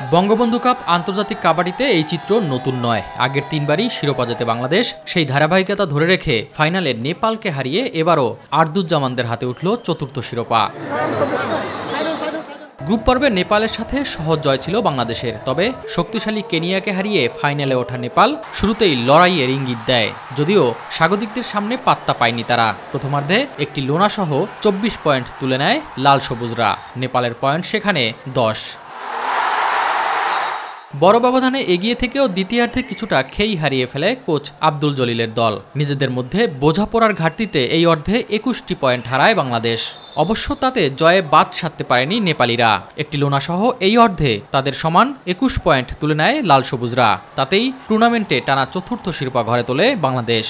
Bangabandhu cup আন্তর্জাতিক কাবাডিতে এই চিত্র নতুন নয়। আগের তিনবারই শিরোপা জেতে বাংলাদেশ। সেই ধারাবাহিকতা ধরে রেখে ফাইনালে নেপালকে হারিয়ে এবারও আরদুজ্জামানদের হাতে উঠল চতুর্থ শিরোপা। গ্রুপ পর্বে নেপালের সাথে সহজ জয় ছিল বাংলাদেশের, তবে শক্তিশালী কেনিয়াকে হারিয়ে ফাইনালে ওঠা নেপাল শুরুতেই লড়াইয়ের ইঙ্গিত দেয়। যদিও স্বাগতিকদের সামনে পাত্তা পায়নি তারা। প্রথমার্ধে একটি লোনাসহ 24 পয়েন্ট তুলে নেয় লাল সবুজরা। নেপালের পয়েন্ট সেখানে 10। বড় ব্যবধানে এগিয়ে থেকেও দ্বিতীয়ার্ধে কিছুটা খেই হারিয়ে ফেলে কোচ আব্দুল জলিলের দল। নিজেদের মধ্যে বোঝাপড়ার ঘাটতিতে এই অর্ধে 21টি পয়েন্ট হারায় বাংলাদেশ। অবশ্য তাতে জয়ে বাদ সাধতে পারেনি নেপালিরা। একটি লোনাসহ এই অর্ধে তাদের সমান 21 পয়েন্ট তুলে নেয় লাল সবুজরা। তাতেই টুর্নামেন্টে টানা চতুর্থ শিরোপা ঘরে তোলে বাংলাদেশ।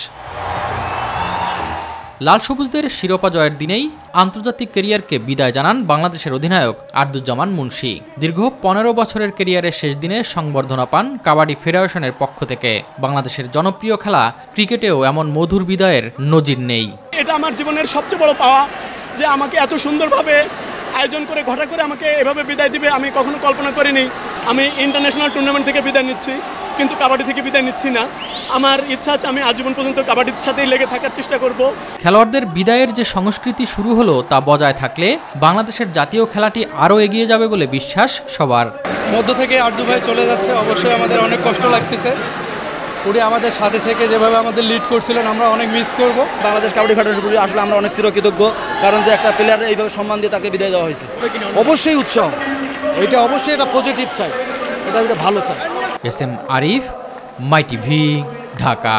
লাল সবুজদের শিরোপা জয়ের দিনেই আন্তর্জাতিক ক্যারিয়ারকে বিদায় জানান বাংলাদেশের অধিনায়ক আরদুজ্জামান মুন্সি। দীর্ঘ 15 বছরের ক্যারিয়ারের শেষ দিনে সংবর্ধনা পান কাবাডি ফেডারেশনের পক্ষ থেকে। বাংলাদেশের জনপ্রিয় খেলা ক্রিকেটেও এমন মধুর বিদায়ের নজির নেই। এটা আমার জীবনের সবচেয়ে বড় পাওয়া, যে আমাকে এত সুন্দরভাবে আয়োজন করে ঘটা করে আমাকে এভাবে বিদায় দিবে আমি কখনো কল্পনা করিনি। আমি ইন্টারন্যাশনাল টুর্নামেন্ট থেকে বিদায় নিচ্ছি, কিন্তু কাবাডি থেকে বিদায় নিচ্ছি না। আমার ইচ্ছা আছে আমি আজীবন পর্যন্ত কাবাডির সাথেই লেগে থাকার চেষ্টা করব। খেলোয়াড়দের বিদায়ের যে সংস্কৃতি শুরু হলো তা বজায় থাকলে বাংলাদেশের জাতীয় খেলাটি আরও এগিয়ে যাবে বলে বিশ্বাস সবার। মধ্য থেকে আরজু ভাই চলে যাচ্ছে, অবশ্যই আমাদের অনেক কষ্ট লাগতেছে। উনি আমাদের সাথে থেকে যেভাবে আমাদের লিড করছিলেন আমরা অনেক মিস করব। বাংলাদেশ কাবাডি ফেডারেশন আসলে আমরা অনেক চিরকৃতজ্ঞ, কারণ যে একটা প্লেয়ার এইভাবে সম্মান দিয়ে তাকে বিদায় দেওয়া হয়েছে। অবশ্যই উৎসাহ, এটা অবশ্যই এটা পজিটিভ চাই, এটা ভালো চাই। এস এম আরিফ, মাই টিভি, ঢাকা।